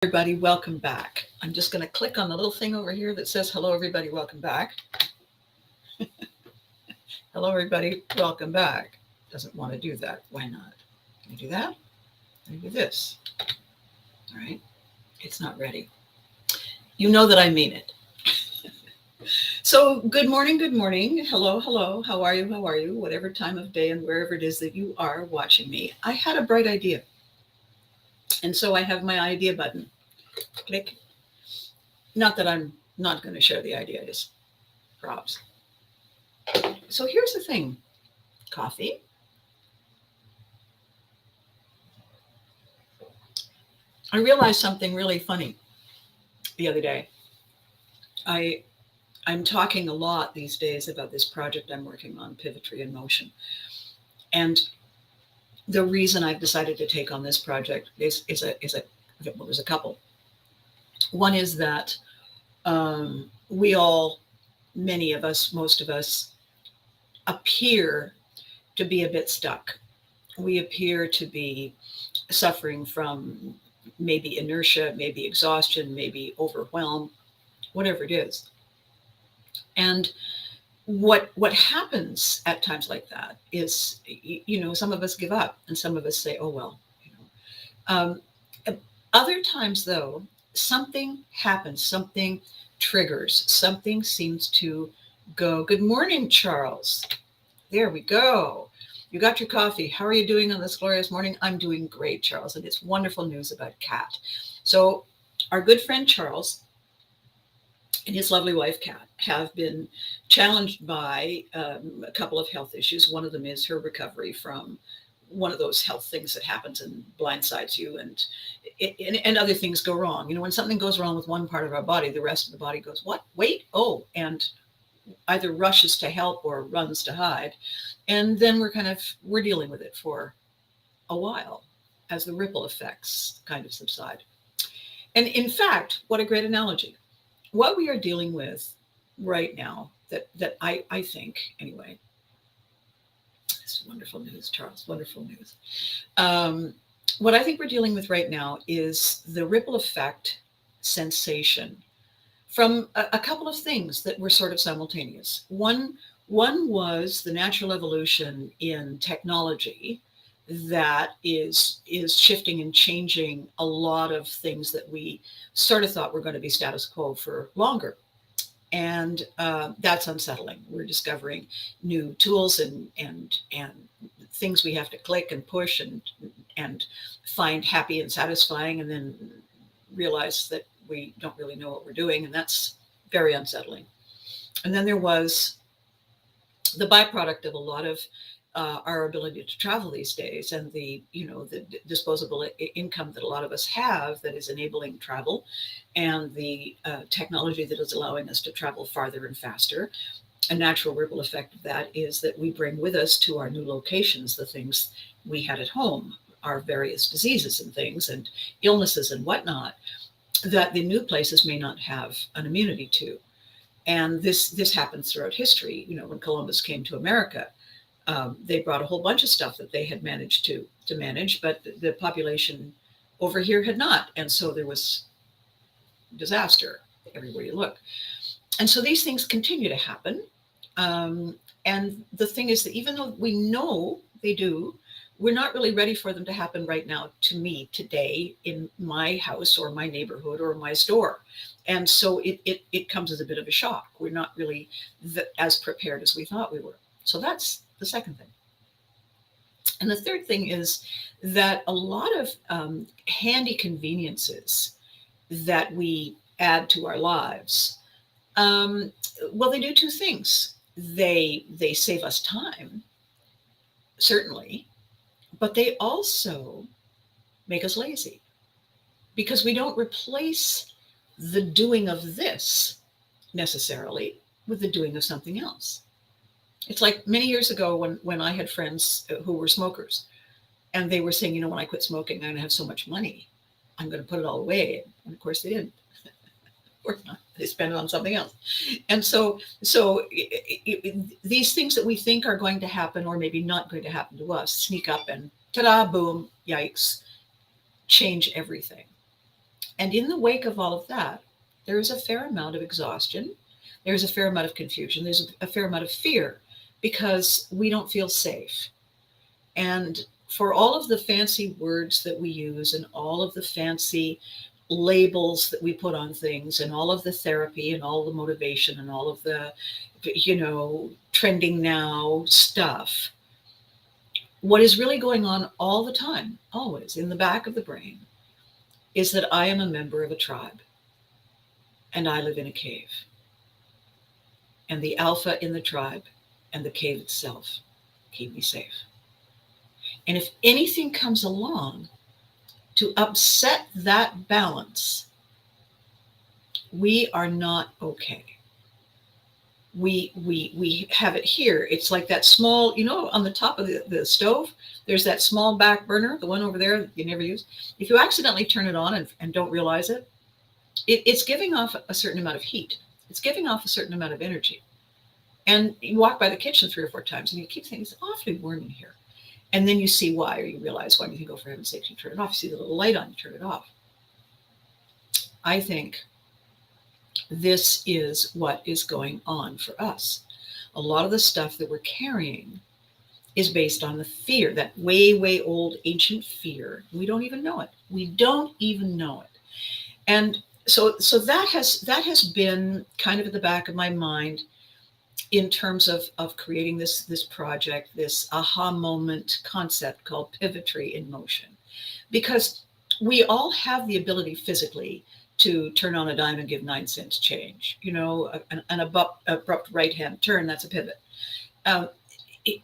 Everybody, welcome back. I'm just going to click on the little thing over here that says, hello, everybody, welcome back. Hello, everybody, welcome back. Doesn't want to do that. Why not? Can you do that? Can you do this? All right. It's not ready. You know that I mean it. So good morning, good morning. Hello, hello. How are you? How are you? Whatever time of day and wherever it is that you are watching me. I had a bright idea. And so I have my idea button. Click. Not that I'm not going to share the idea, just props. So here's the thing. Coffee. I realized something really funny the other day. I'm talking a lot these days about this project I'm working on, Pivotry in Motion. And the reason I've decided to take on this project is well, there's a couple. One is that we all, many of us, most of us, appear to be a bit stuck. We appear to be suffering from maybe inertia, maybe exhaustion, maybe overwhelm, whatever it is. And what happens at times like that is, some of us give up and some of us say, oh, well, Um, other times, though, something happens, something triggers, something seems to go. Good morning, Charles. There we go. You got your coffee. How are you doing on this glorious morning? I'm doing great, Charles. And it's wonderful news about Kat. So our good friend Charles and his lovely wife, Kat, have been challenged by a couple of health issues. One of them is her recovery from one of those health things that happens and blindsides you, and other things go wrong. When something goes wrong with one part of our body, the rest of the body goes, what? Wait, oh, and either rushes to help or runs to hide. And then we're dealing with it for a while as the ripple effects kind of subside. And in fact, what a great analogy. What we are dealing with right now, that I think, anyway, it's wonderful news, Charles, wonderful news. What I think we're dealing with right now is the ripple effect sensation from a couple of things that were sort of simultaneous. One was the natural evolution in technology that is shifting and changing a lot of things that we sort of thought were going to be status quo for longer. And that's unsettling. We're discovering new tools and things we have to click and push and find happy and satisfying, and then realize that we don't really know what we're doing, and that's very unsettling. And then there was the byproduct of a lot of our ability to travel these days, and the disposable income that a lot of us have that is enabling travel, and the technology that is allowing us to travel farther and faster. A natural ripple effect of that is that we bring with us to our new locations the things we had at home, our various diseases and things and illnesses and whatnot, that the new places may not have an immunity to. And this happens throughout history. When Columbus came to America, they brought a whole bunch of stuff that they had managed to manage, but the population over here had not. And so there was disaster everywhere you look. And so these things continue to happen. And the thing is that even though we know they do, we're not really ready for them to happen right now to me today in my house or my neighborhood or my store. And so it comes as a bit of a shock. We're not really as prepared as we thought we were. So that's the second thing. And the third thing is that a lot of handy conveniences that we add to our lives, they do two things. They save us time, certainly, but they also make us lazy because we don't replace the doing of this necessarily with the doing of something else. It's like many years ago when I had friends who were smokers, and they were saying, when I quit smoking, I'm going to have so much money. I'm going to put it all away. And of course they didn't. Of course not. They spend it on something else. And so these things that we think are going to happen or maybe not going to happen to us sneak up and ta-da, boom, yikes, change everything. And in the wake of all of that, there is a fair amount of exhaustion. There's a fair amount of confusion. There's a fair amount of fear because we don't feel safe. And for all of the fancy words that we use and all of the fancy labels that we put on things and all of the therapy and all the motivation and all of the, trending now stuff, what is really going on all the time, always in the back of the brain, is that I am a member of a tribe and I live in a cave. And the alpha in the tribe and the cave itself keep me safe. And if anything comes along to upset that balance, we are not okay. We have it here. It's like that small, on the top of the stove, there's that small back burner, the one over there that you never use. If you accidentally turn it on and don't realize it, it's giving off a certain amount of heat. It's giving off a certain amount of energy. And you walk by the kitchen 3 or 4 times and you keep thinking, it's awfully warm in here. And then you see why, or you realize why, and you think, oh, for heaven's sake, you turn it off. You see the little light on, you turn it off. I think this is what is going on for us. A lot of the stuff that we're carrying is based on the fear, that way, way old ancient fear. We don't even know it. We don't even know it. And so that has been kind of at the back of my mind in terms of creating this project, this aha moment concept called Pivotry in Motion. Because we all have the ability physically to turn on a dime and give 9 cents change. An abrupt right-hand turn, that's a pivot.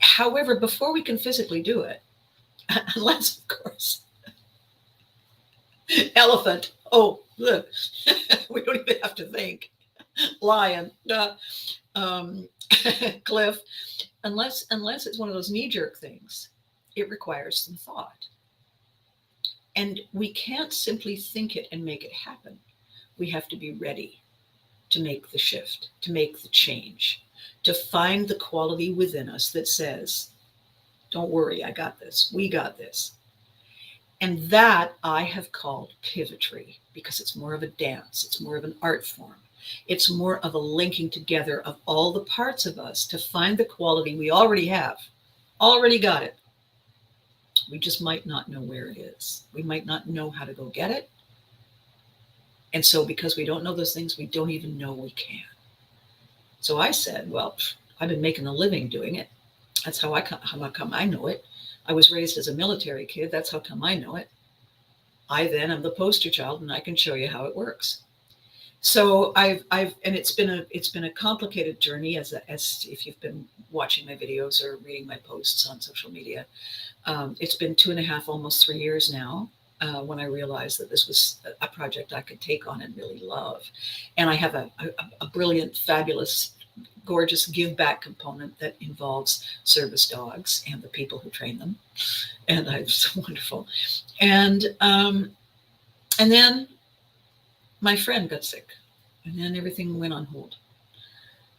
However, before we can physically do it, unless, of course, elephant, oh, look, we don't even have to think. Lion, cliff, unless it's one of those knee-jerk things, it requires some thought. And we can't simply think it and make it happen. We have to be ready to make the shift, to make the change, to find the quality within us that says, don't worry, I got this, we got this. And that I have called Pivotry because it's more of a dance, it's more of an art form. It's more of a linking together of all the parts of us to find the quality we already have, already got it. We just might not know where it is. We might not know how to go get it. And so because we don't know those things, we don't even know we can. So I said, well, I've been making a living doing it. That's how come I know it. I was raised as a military kid. That's how come I know it. I then am the poster child and I can show you how it works. So and it's been a complicated journey as if you've been watching my videos or reading my posts on social media. It's been 2.5, almost 3 years now when I realized that this was a project I could take on and really love. And I have a brilliant, fabulous, gorgeous give back component that involves service dogs and the people who train them. And it's wonderful. And then my friend got sick, and then everything went on hold.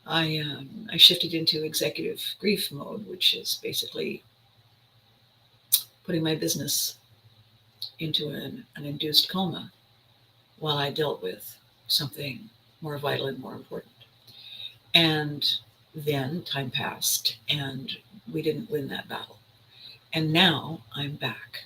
I shifted into executive grief mode, which is basically putting my business into an induced coma while I dealt with something more vital and more important. And then time passed, and we didn't win that battle. And now I'm back,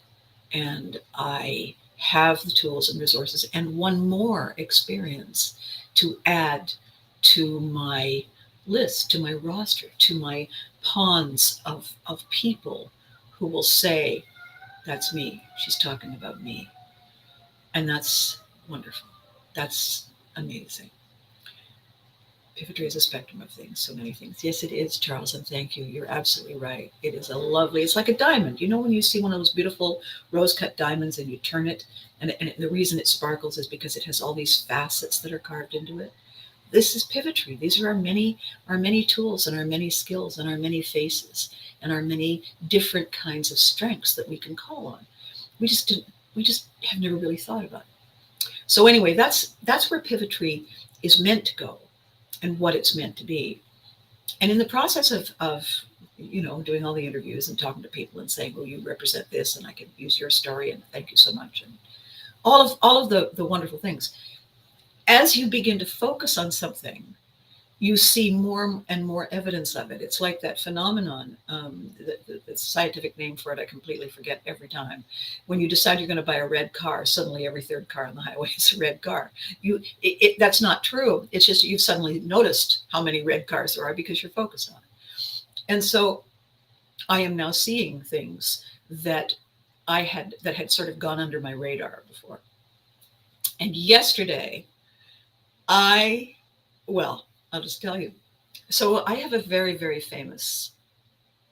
and I have the tools and resources and one more experience to add to my list, to my roster, to my pawns of people who will say, that's me. She's talking about me. And that's wonderful. That's amazing. Pivotry is a spectrum of things, so many things. Yes, it is, Charles, and thank you. You're absolutely right. It is it's like a diamond. When you see one of those beautiful rose-cut diamonds and you turn it, and the reason it sparkles is because it has all these facets that are carved into it. This is Pivotry. These are our many tools and our many skills and our many faces and our many different kinds of strengths that we can call on. We just have never really thought about it. So anyway, that's where Pivotry is meant to go and what it's meant to be. And in the process of doing all the interviews and talking to people and saying, well, you represent this and I can use your story and thank you so much and all of the wonderful things. As you begin to focus on something, you see more and more evidence of it. It's like that phenomenon, the scientific name for it, I completely forget every time. When you decide you're going to buy a red car, suddenly every third car on the highway is a red car. That's not true. It's just you've suddenly noticed how many red cars there are because you're focused on it. And so I am now seeing things that that had sort of gone under my radar before. And yesterday, well, I'll just tell you. So I have a very, very famous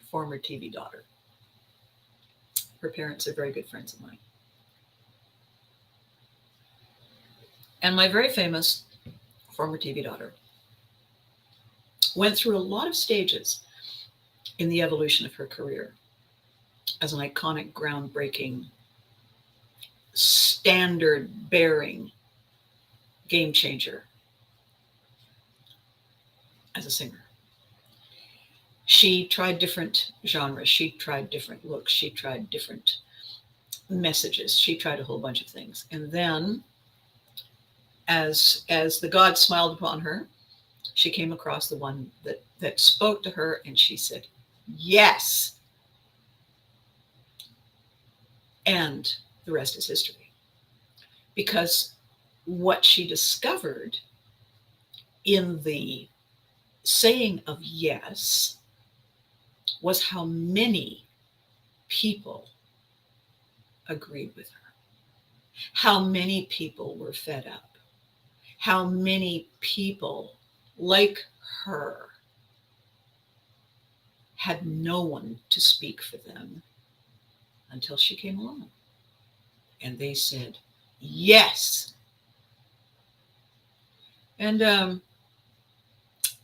former TV daughter. Her parents are very good friends of mine. And my very famous former TV daughter went through a lot of stages in the evolution of her career as an iconic, groundbreaking, standard-bearing game changer as a singer. She tried different genres. She tried different looks. She tried different messages. She tried a whole bunch of things. And then as the gods smiled upon her, she came across the one that spoke to her, and she said, yes. And the rest is history. Because what she discovered in the saying of yes was how many people agreed with her, how many people were fed up, how many people like her had no one to speak for them until she came along. And they said, yes. And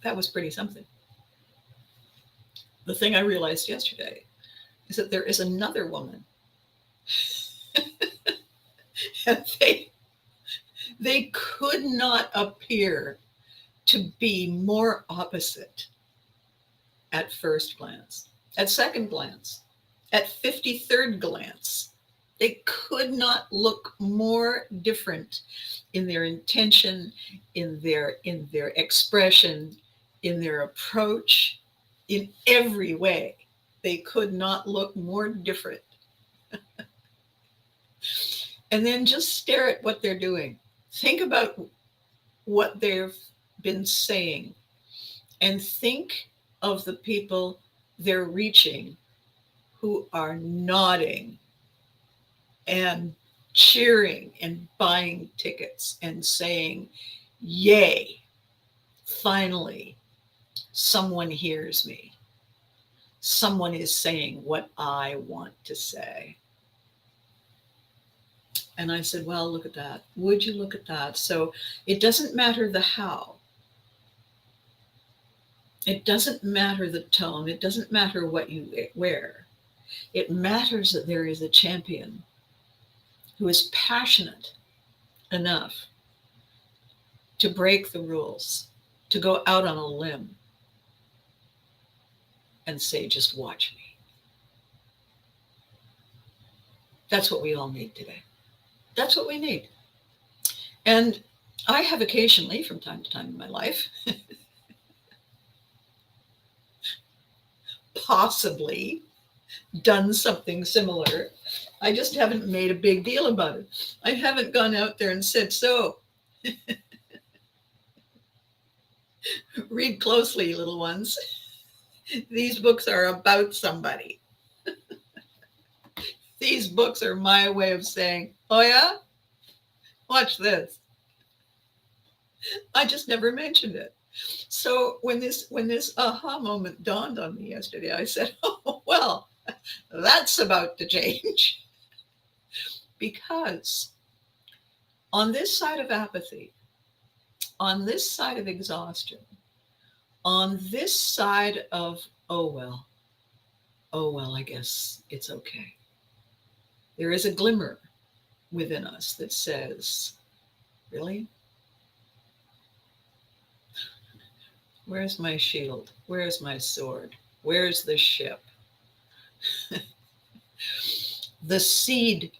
that was pretty something. The thing I realized yesterday is that there is another woman. And they could not appear to be more opposite at first glance, at second glance, at 53rd glance. They could not look more different in their intention, in their expression, in their approach, in every way. They could not look more different. And then just stare at what they're doing. Think about what they've been saying, and think of the people they're reaching who are nodding and cheering and buying tickets and saying, yay, finally, someone hears me. Someone is saying what I want to say. And I said, well, look at that. Would you look at that? So it doesn't matter the how. It doesn't matter the tone. It doesn't matter what you wear. It matters that there is a champion who is passionate enough to break the rules, to go out on a limb and say, just watch me. That's what we all need today. That's what we need. And I have occasionally, from time to time in my life, possibly done something similar. I just haven't made a big deal about it. I haven't gone out there and said, so read closely, little ones. These books are about somebody. These books are my way of saying, oh yeah, watch this. I just never mentioned it. So when this aha moment dawned on me yesterday, I said, oh, well, that's about to change. Because on this side of apathy, on this side of exhaustion, on this side of, oh, well, I guess it's okay, there is a glimmer within us that says, really? Where's my shield? Where's my sword? Where's the ship? The seed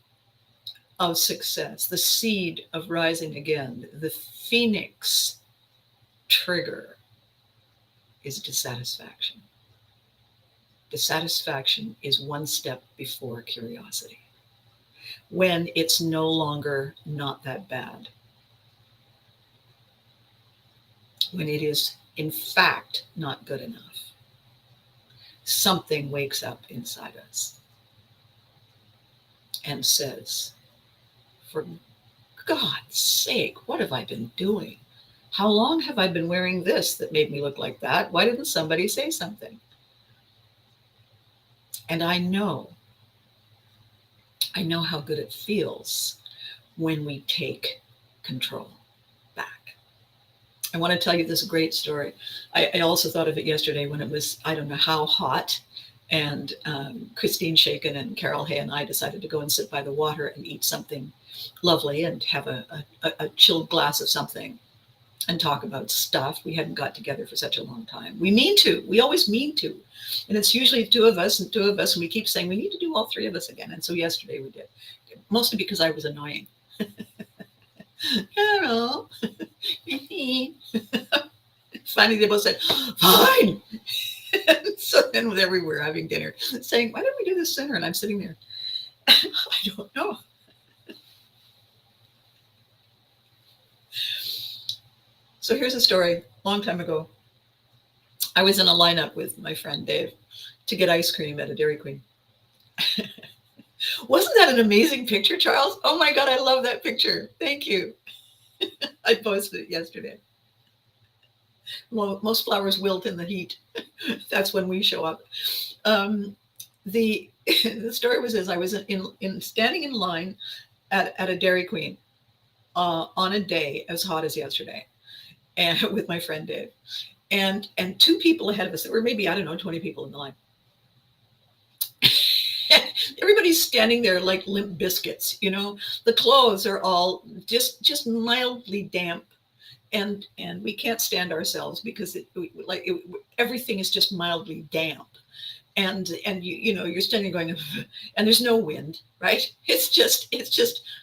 of success, the seed of rising again, the phoenix trigger is dissatisfaction. Dissatisfaction is one step before curiosity. When it's no longer not that bad, when it is in fact not good enough, something wakes up inside us and says, for God's sake, what have I been doing? How long have I been wearing this that made me look like that? Why didn't somebody say something? And I know how good it feels when we take control back. I want to tell you this great story. I also thought of it yesterday when it was, I don't know how hot, and Christine Shaken and Carol Hay and I decided to go and sit by the water and eat something lovely and have a chilled glass of something and talk about stuff. We hadn't got together for such a long time. We mean to. We always mean to. And it's usually two of us, and we keep saying we need to do all three of us again. And so yesterday we did, mostly because I was annoying. Carol. Finally, they both said, fine. And so then there we were having dinner saying, why didn't we do this sooner? And I'm sitting there, I don't know. So here's a story. Long time ago, I was in a lineup with my friend Dave to get ice cream at a Dairy Queen. Wasn't that an amazing picture, Charles? Oh my God, I love that picture. Thank you. I posted it yesterday. Well, most flowers wilt in the heat. That's when we show up. The story was this: I was standing in line at a Dairy Queen on a day as hot as yesterday, and with my friend Dave, and two people ahead of us. There were maybe, I don't know, 20 people in the line. Everybody's standing there like limp biscuits, you know. The clothes are all just mildly damp, and we can't stand ourselves because everything is just mildly damp, and you know, you're standing going, and there's no wind, right? It's just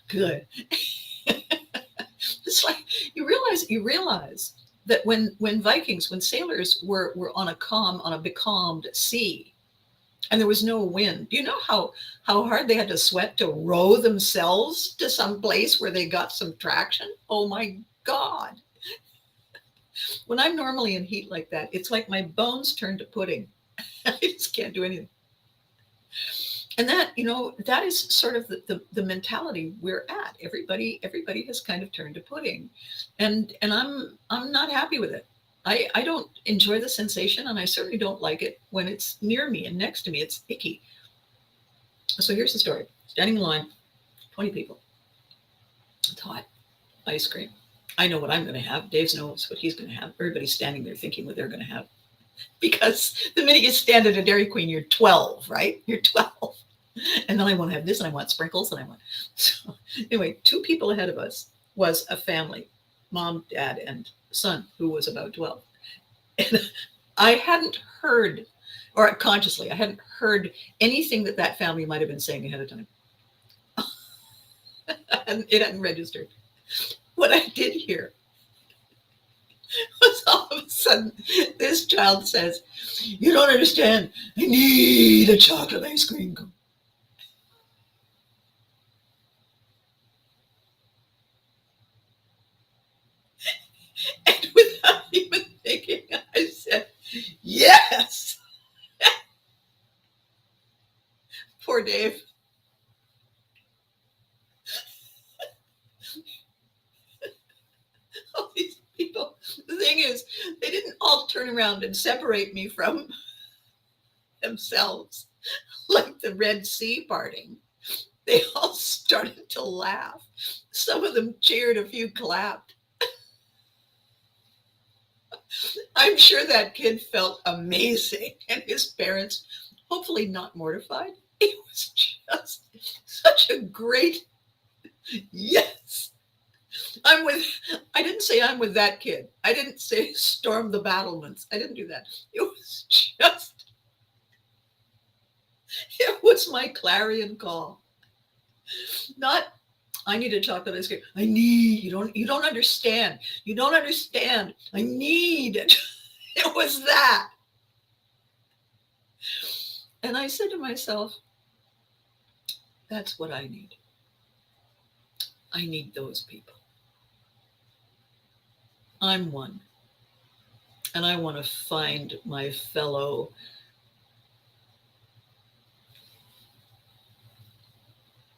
good. It's like you realize that when sailors were on a becalmed sea, and there was no wind. Do you know how hard they had to sweat to row themselves to some place where they got some traction? Oh my God. When I'm normally in heat like that, it's like my bones turn to pudding. I just can't do anything. And that, you know, that is sort of the mentality we're at. Everybody has kind of turned to pudding. And I'm not happy with it. I don't enjoy the sensation, and I certainly don't like it when it's near me and next to me. It's icky. So here's the story. Standing in line, 20 people. It's hot. Ice cream. I know what I'm going to have. Dave knows what he's going to have. Everybody's standing there thinking what they're going to have. Because the minute you stand at a Dairy Queen, you're 12, right? You're 12. And then I want to have this, and I want sprinkles, and I want... So anyway, two people ahead of us was a family, mom, dad, and son, who was about 12. And I hadn't heard, or consciously, I hadn't heard anything that family might have been saying ahead of time. And it hadn't registered. What I did hear was all of a sudden this child says, you don't understand, I need a chocolate ice cream cone. And without even thinking, I said, yes. Poor Dave. All these people. The thing is, they didn't all turn around and separate me from themselves like the Red Sea parting. They all started to laugh. Some of them cheered, a few clapped. I'm sure that kid felt amazing, and his parents, hopefully not mortified. It was just such a great yes. I didn't say I'm with that kid. I didn't say storm the battlements. I didn't do that. It was my clarion call. Not I need a chocolate ice cream. I need, you don't understand. You don't understand. I need it. It was that. And I said to myself, that's what I need. I need those people. I'm one. And I want to find my fellow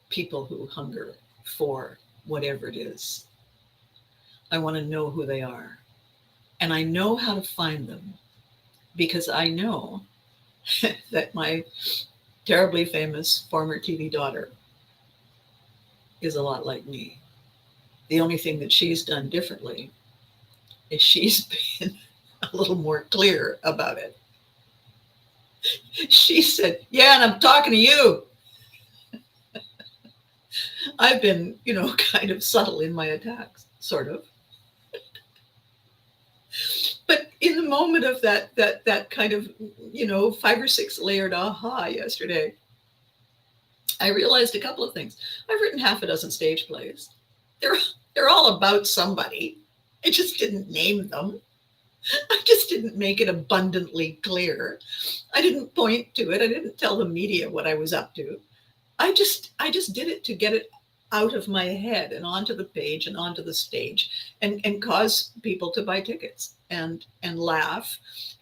people who hunger for whatever it is. I want to know who they are. And I know how to find them because I know that my terribly famous former TV daughter is a lot like me. The only thing that she's done differently is she's been a little more clear about it. She said, yeah, and I'm talking to you. I've been, kind of subtle in my attacks, sort of. But in the moment of that kind of, 5 or 6 layered aha yesterday, I realized a couple of things. I've written half a dozen stage plays. They're all about somebody. I just didn't name them. I just didn't make it abundantly clear. I didn't point to it. I didn't tell the media what I was up to. I just did it to get it out of my head and onto the page and onto the stage and cause people to buy tickets and laugh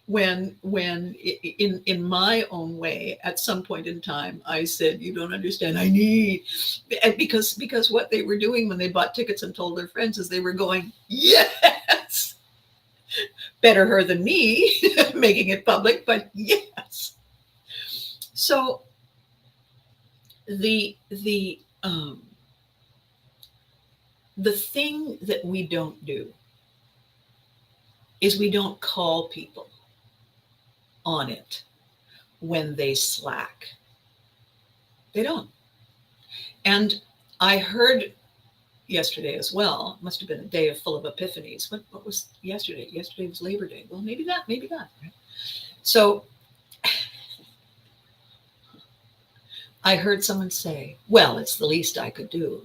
when in my own way at some point in time I said, you don't understand, I need, and because what they were doing when they bought tickets and told their friends is they were going, yes, better her than me making it public, but yes. So the thing that we don't do is we don't call people on it when they slack. They don't. And I heard yesterday as well, must have been a day full of epiphanies. What was yesterday? Yesterday was Labor Day. Well, maybe that. Right? So I heard someone say, well, it's the least I could do.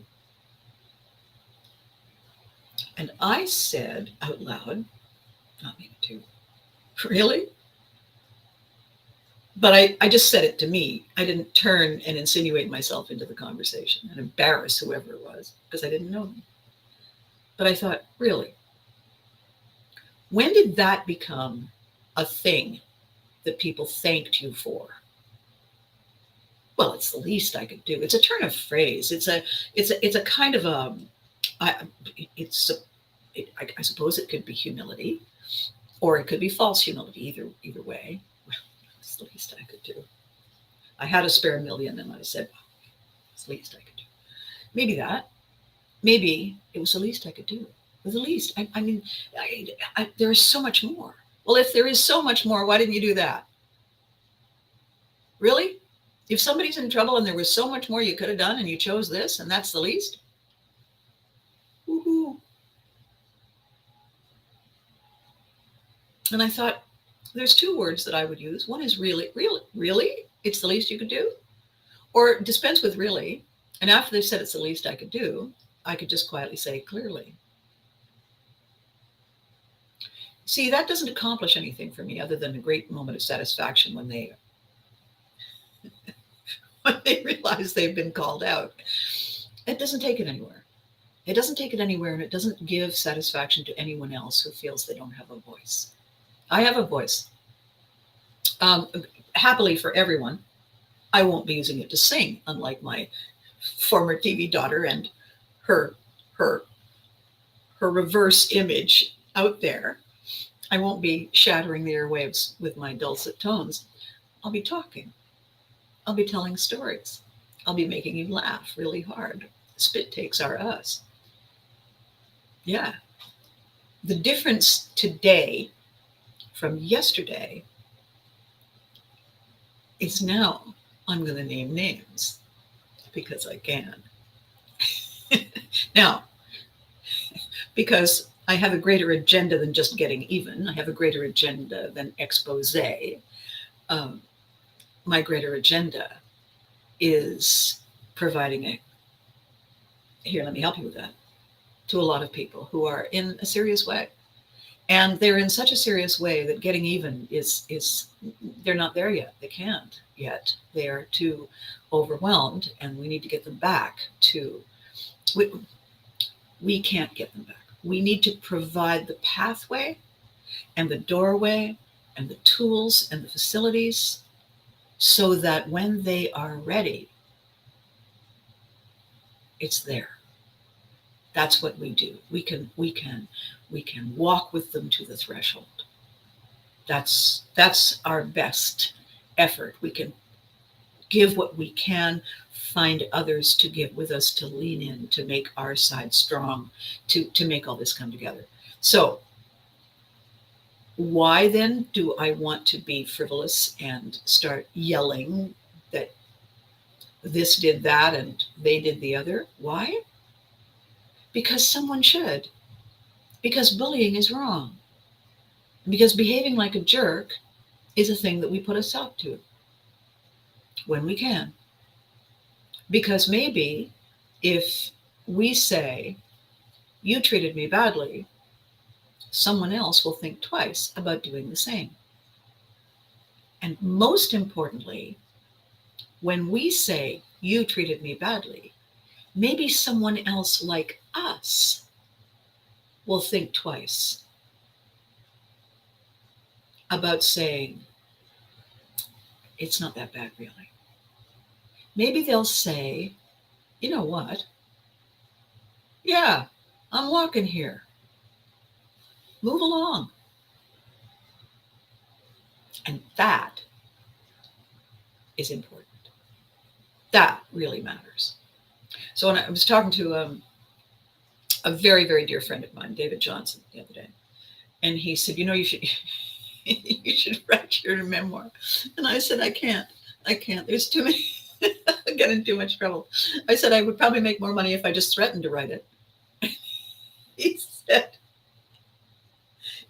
And I said out loud, not maybe two, really? But I just said it to me. I didn't turn and insinuate myself into the conversation and embarrass whoever it was because I didn't know them. But I thought, really? When did that become a thing that people thanked you for? Well, it's the least I could do. It's a turn of phrase. It's a kind of I suppose it could be humility, or it could be false humility. Either way, well, it's the least I could do. I had a spare $1 million, and I said, well, it's the least I could do. Maybe that. Maybe it was the least I could do. It was the least. I mean, there is so much more. Well, if there is so much more, why didn't you do that? Really? If somebody's in trouble and there was so much more you could have done and you chose this and that's the least? Woohoo. And I thought, there's 2 words that I would use. One is really, it's the least you could do? Or dispense with really. And after they said it's the least I could do, I could just quietly say clearly. See, that doesn't accomplish anything for me other than a great moment of satisfaction when they realize they've been called out. It doesn't take it anywhere. It doesn't take it anywhere, and it doesn't give satisfaction to anyone else who feels they don't have a voice. I have a voice. Happily for everyone, I won't be using it to sing, unlike my former TV daughter and her reverse image out there. I won't be shattering the airwaves with my dulcet tones. I'll be talking. I'll be telling stories. I'll be making you laugh really hard. Spit takes are us. Yeah. The difference today from yesterday is now I'm going to name names because I can. Now, because I have a greater agenda than just getting even. I have a greater agenda than expose. My greater agenda is providing Here, let me help you with that. To a lot of people who are in a serious way. And they're in such a serious way that getting even is they're not there yet. They can't yet. They are too overwhelmed, and we need to get them back to we, we can't get them back. We need to provide the pathway and the doorway and the tools and the facilities so that when they are ready, it's there. That's what we do. We can walk with them to the threshold. That's our best effort. We can give what we can, find others to give with us, to lean in, to make our side strong, to make all this come together. So why then do I want to be frivolous and start yelling that this did that and they did the other? Why? Because someone should. Because bullying is wrong. Because behaving like a jerk is a thing that we put a stop to when we can. Because maybe if we say, you treated me badly, someone else will think twice about doing the same. And most importantly, when we say, you treated me badly, maybe someone else like us will think twice about saying, it's not that bad, really. Maybe they'll say, you know what? Yeah, I'm walking here. Move along. And that is important. That really matters. So when I was talking to a very, very dear friend of mine, David Johnson, the other day, and he said, you should you should write your memoir. And I said, I can't. There's too many. I get in too much trouble. I said I would probably make more money if I just threatened to write it. He said,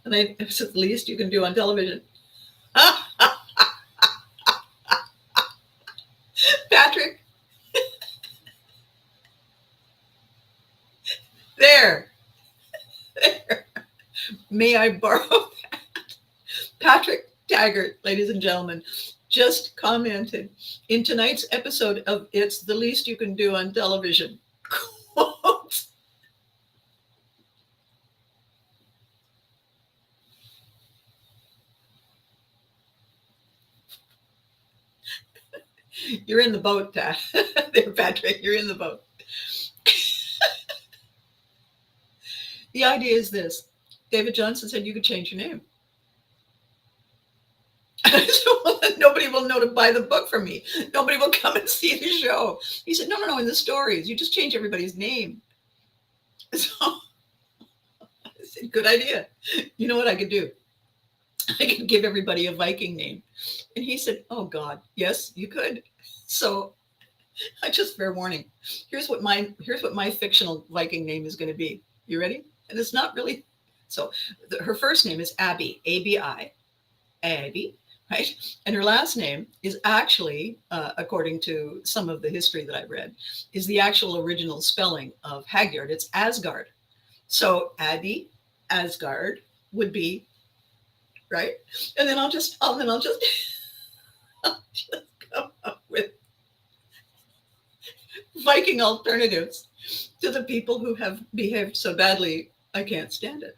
and I said, the least you can do on television. Patrick, there. May I borrow that? Patrick Taggart, ladies and gentlemen, just commented in tonight's episode of It's the Least You Can Do on Television. Quote, you're in the boat, there, Patrick, you're in the boat. The idea is this. David Johnson said you could change your name. So nobody will know to buy the book from me. Nobody will come and see the show. He said, no, in the stories, you just change everybody's name. So I said, good idea. You know what I could do? I could give everybody a Viking name. And he said, oh God, yes, you could. So I just fair warning. Here's what my fictional Viking name is going to be. You ready? And it's not really. So her first name is Abby, A-B-I, Abby, right? And her last name is actually, according to some of the history that I read, is the actual original spelling of Haggard. It's Asgard. So Abby Asgard would be right. And then I'll just I'll just come up with Viking alternatives to the people who have behaved so badly, I can't stand it.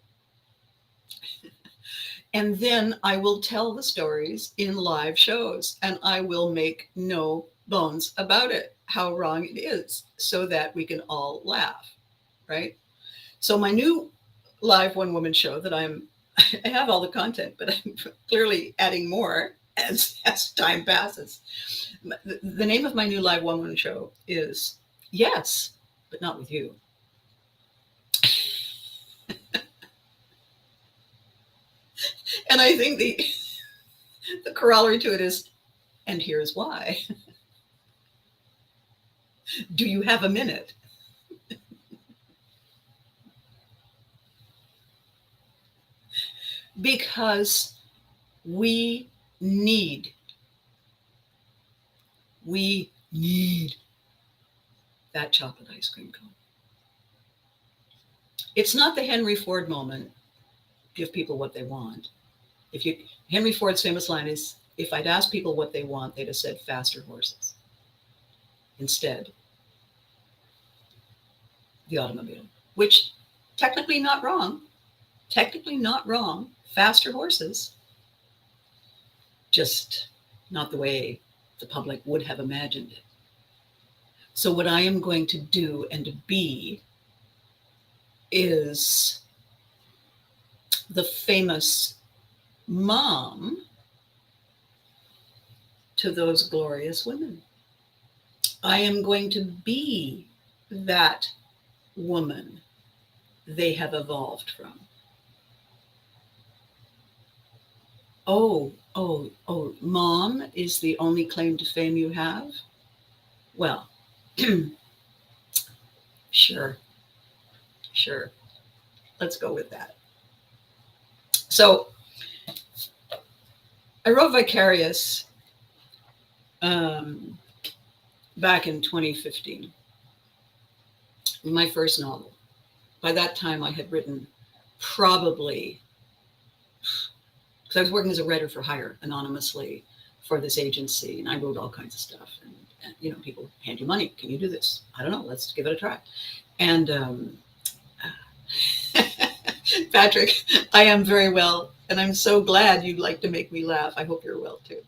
And then I will tell the stories in live shows, and I will make no bones about it, how wrong it is, so that we can all laugh, right? So my new live one-woman show that I have all the content, but I'm clearly adding more as time passes. The name of my new live one-woman show is Yes, but Not With You. And I think the corollary to it is, and here's why. Do you have a minute? Because we need that chocolate ice cream cone. It's not the Henry Ford moment, give people what they want. If you Henry Ford's famous line is, if I'd asked people what they want, they'd have said faster horses. Instead, the automobile, which technically not wrong, technically not wrong, faster horses, just not the way the public would have imagined it. So what I am going to do and to be is the famous mom to those glorious women. I am going to be that woman they have evolved from. Oh, mom is the only claim to fame you have? Well, sure, sure. Let's go with that. So I wrote Vicarious back in 2015, my first novel. By that time, I had written probably, because I was working as a writer for hire anonymously for this agency, and I wrote all kinds of stuff. And people hand you money. Can you do this? I don't know. Let's give it a try. And Patrick, I am very well, and I'm so glad you'd like to make me laugh. I hope you're well too.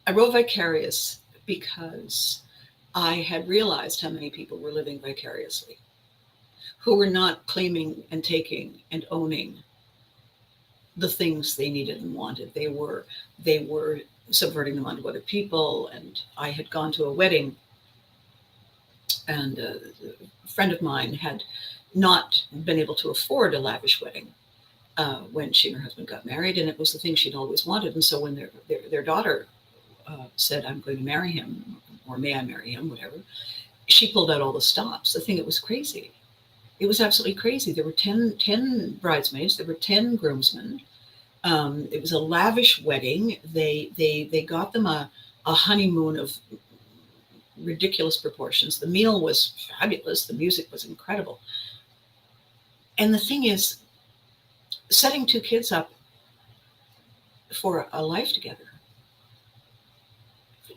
I wrote Vicarious because I had realized how many people were living vicariously, who were not claiming and taking and owning the things they needed and wanted. They were subverting them onto other people. And I had gone to a wedding, and a friend of mine had not been able to afford a lavish wedding when she and her husband got married, and it was the thing she'd always wanted. And so when their daughter said, I'm going to marry him, or may I marry him, whatever, she pulled out all the stops. The thing, it was crazy. It was absolutely crazy. There were 10 bridesmaids. There were 10 groomsmen. It was a lavish wedding. They got them a honeymoon of ridiculous proportions. The meal was fabulous. The music was incredible. And the thing is, setting two kids up for a life together,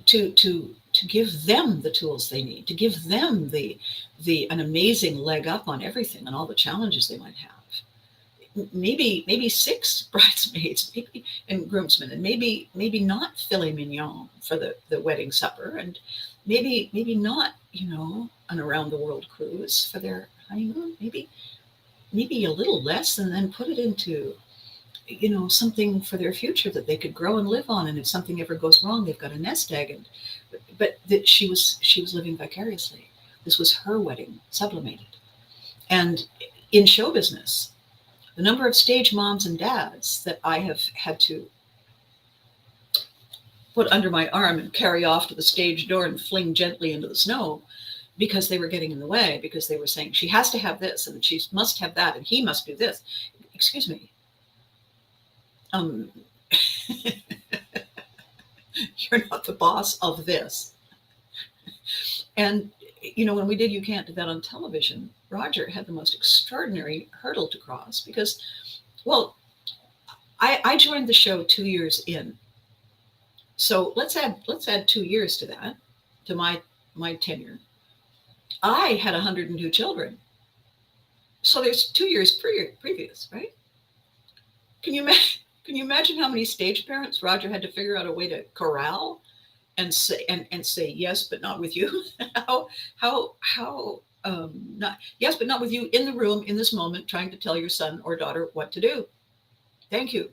to give them the tools they need, to give them an amazing leg up on everything and all the challenges they might have. Maybe 6 bridesmaids, maybe, and groomsmen, and maybe not filet mignon for the wedding supper, and maybe not an around the world cruise for their honeymoon. Maybe a little less, and then put it into something for their future that they could grow and live on. And if something ever goes wrong, they've got a nest egg. But that she was living vicariously. This was her wedding, sublimated. And in show business, the number of stage moms and dads that I have had to put under my arm and carry off to the stage door and fling gently into the snow, because they were getting in the way, because they were saying, she has to have this, and she must have that, and he must do this. Excuse me. You're not the boss of this. And, when we did You Can't Do That on television, Roger had the most extraordinary hurdle to cross because, well, I joined the show 2 years in. So let's add 2 years to that, to my tenure. I had 102 children. So there's 2 years previous, right? Can you imagine how many stage parents Roger had to figure out a way to corral and say yes, but not with you? Not yes, but not with you in the room in this moment, trying to tell your son or daughter what to do. Thank you.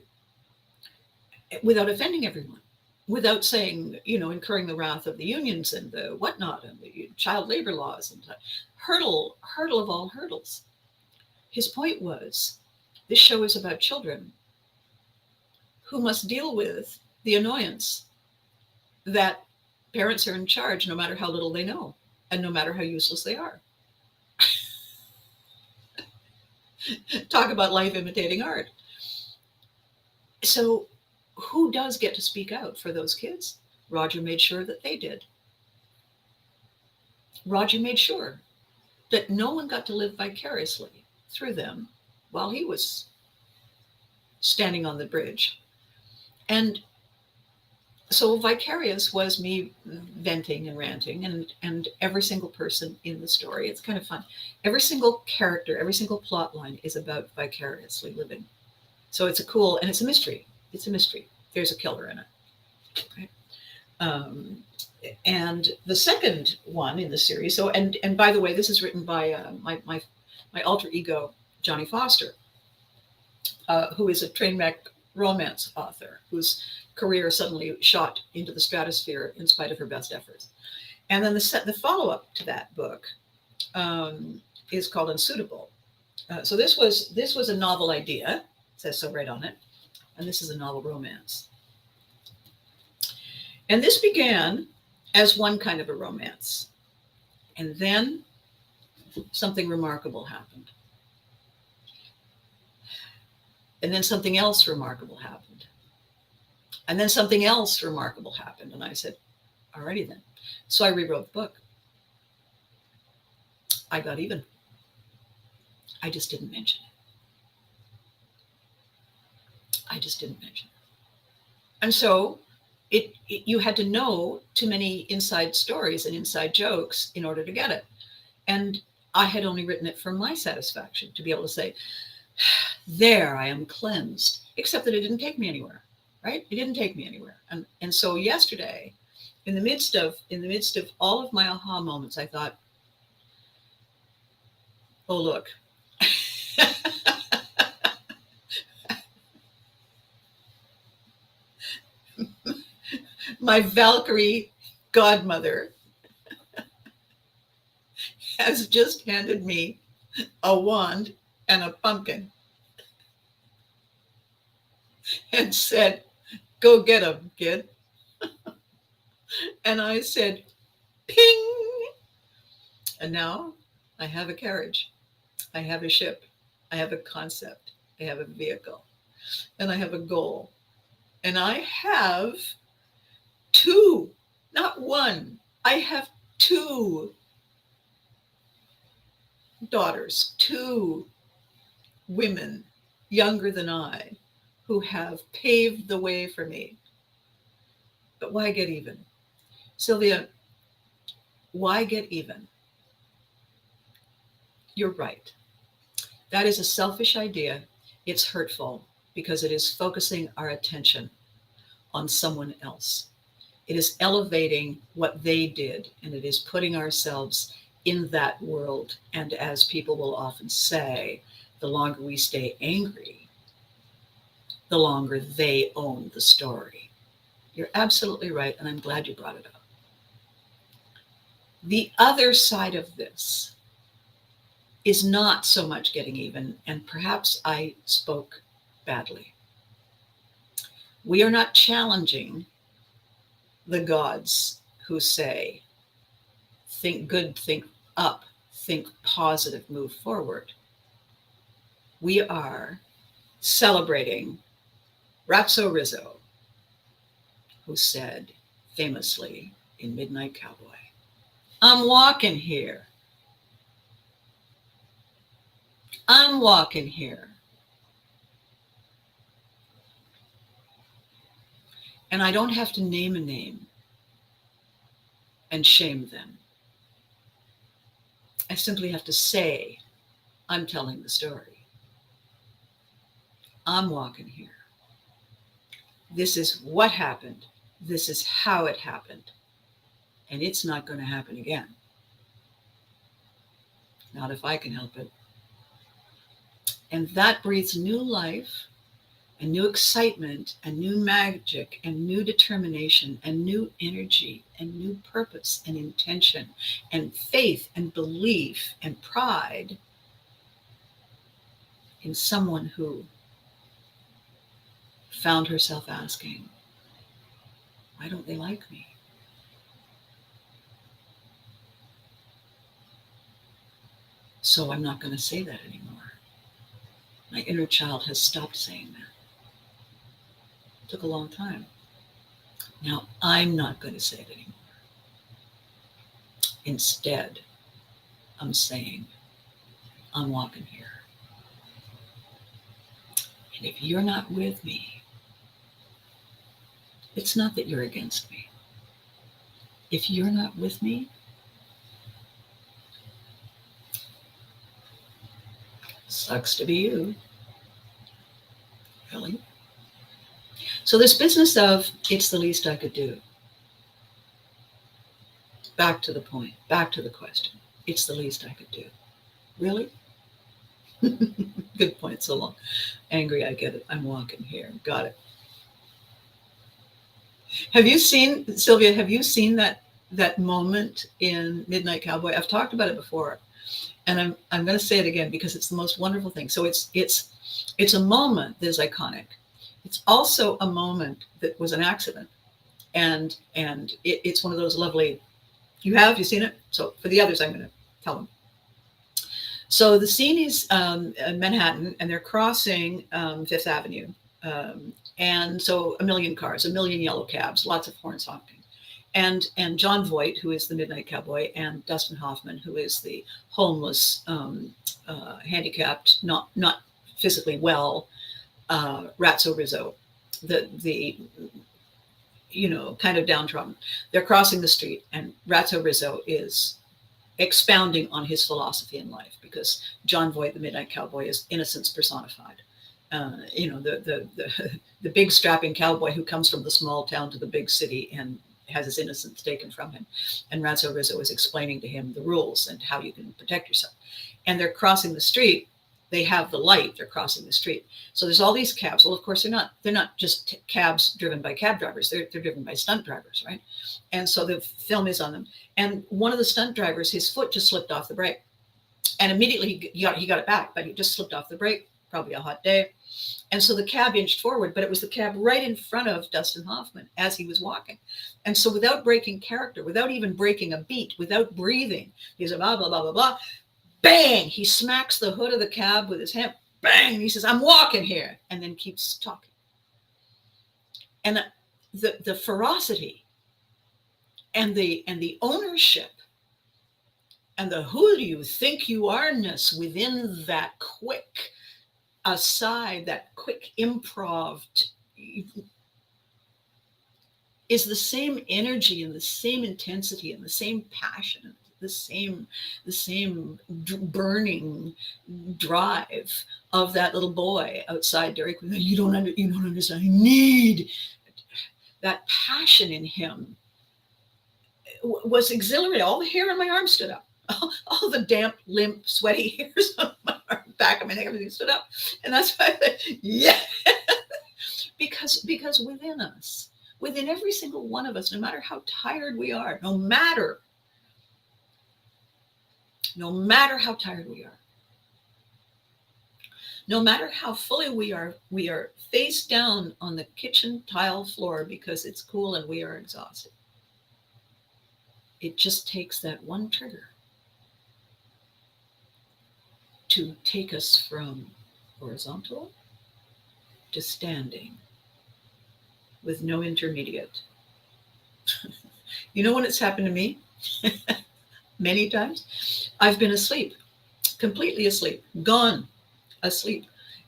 Without offending everyone, without saying, incurring the wrath of the unions and the whatnot and the child labor laws and hurdle of all hurdles. His point was, this show is about children who must deal with the annoyance that parents are in charge, no matter how little they know and no matter how useless they are. Talk about life imitating art. So who does get to speak out for those kids? Roger made sure that they did. Roger made sure that no one got to live vicariously through them while he was standing on the bridge. And so vicarious was me venting and ranting, and every single person in the story, it's kind of fun. Every single character, every single plot line is about vicariously living. So it's a cool, and it's a mystery. It's a mystery. There's a killer in it. Right? And the second one in the series. So, and by the way, this is written by my alter ego, Johnny Foster, who is a train wreck romance author whose career suddenly shot into the stratosphere in spite of her best efforts. And then the follow-up to that book is called Unsuitable. So this was a novel idea, it says so right on it, and this is a novel romance. And this began as one kind of a romance, and then something remarkable happened. And then something else remarkable happened. And then something else remarkable happened. And I said, alrighty then. So I rewrote the book. I got even. I just didn't mention it. I just didn't mention it. And so you had to know too many inside stories and inside jokes in order to get it. And I had only written it for my satisfaction, to be able to say, there, I am cleansed, except that it didn't take me anywhere, right? It didn't take me anywhere. And so yesterday, in the midst of all of my aha moments, I thought, oh, look, my Valkyrie godmother has just handed me a wand and a pumpkin and said, go get him, kid. And I said, ping. And now I have a carriage. I have a ship. I have a concept. I have a vehicle. And I have a goal. And I have two, not one. I have two daughters, two women younger than I, who have paved the way for me. But why get even? Sylvia, why get even? You're right. That is a selfish idea. It's hurtful because it is focusing our attention on someone else. It is elevating what they did, and it is putting ourselves in that world. And as people will often say, the longer we stay angry, the longer they own the story. You're absolutely right, and I'm glad you brought it up. The other side of this is not so much getting even, and perhaps I spoke badly. We are not challenging the gods who say, think good, think up, think positive, move forward. We are celebrating Ratso Rizzo, who said famously in Midnight Cowboy, I'm walking here. I'm walking here. And I don't have to name a name and shame them. I simply have to say, I'm telling the story. I'm walking here. This is what happened. This is how it happened. And it's not going to happen again. Not if I can help it. And that breathes new life and new excitement and new magic and new determination and new energy and new purpose and intention and faith and belief and pride in someone who found herself asking, why don't they like me? So I'm not going to say that anymore. My inner child has stopped saying that. It took a long time. Now I'm not going to say it anymore. Instead, I'm saying, I'm walking here. And if you're not with me, it's not that you're against me. If you're not with me, sucks to be you. Really? So this business of it's the least I could do. Back to the point, back to the question. It's the least I could do. Really? Good point. So long. Angry, I get it. I'm walking here. Got it. Have you seen, Sylvia, have you seen that moment in Midnight Cowboy? I've talked about it before. And I'm going to say it again because it's the most wonderful thing. So it's a moment that is iconic. It's also a moment that was an accident. And it's one of those lovely, you seen it? So for the others, I'm going to tell them. So the scene is in Manhattan, and they're crossing Fifth Avenue. And so a million cars, a million yellow cabs, lots of horns honking. And John Voight, who is the Midnight Cowboy, and Dustin Hoffman, who is the homeless, handicapped, not physically well, Ratso Rizzo, the kind of downtrodden. They're crossing the street, and Ratso Rizzo is expounding on his philosophy in life, because John Voight, the Midnight Cowboy, is innocence personified. The big strapping cowboy who comes from the small town to the big city and has his innocence taken from him. And Ratso Rizzo is explaining to him the rules and how you can protect yourself. And they're crossing the street. They have the light. They're crossing the street. So there's all these cabs. Well, of course, they're not just cabs driven by cab drivers. They're driven by stunt drivers, right? And so the film is on them. And one of the stunt drivers, his foot just slipped off the brake. And immediately he got it back, but he just slipped off the brake, probably a hot day. And so the cab inched forward, but it was the cab right in front of Dustin Hoffman as he was walking. And so without breaking character, without even breaking a beat, without breathing, he's a blah, blah, blah, blah, blah. Bang! He smacks the hood of the cab with his hand. Bang! He says, I'm walking here. And then keeps talking. And the ferocity and the ownership and the who do you think you are-ness within that quick aside, that quick improv is the same energy and the same intensity and the same passion, the same burning drive of that little boy outside Dairy Queen. You don't understand. I need that passion in him. Was exhilarating. All the hair on my arm stood up. All the damp, limp, sweaty hairs on my arm, back of my neck, everything stood up. And that's why I said, yeah. because within us, within every single one of us, no matter how tired we are, no matter how tired we are, no matter how fully we are face down on the kitchen tile floor because it's cool and we are exhausted. It just takes that one trigger to take us from horizontal to standing with no intermediate. You know when it's happened to me? Many times. I've been asleep, completely asleep, gone asleep.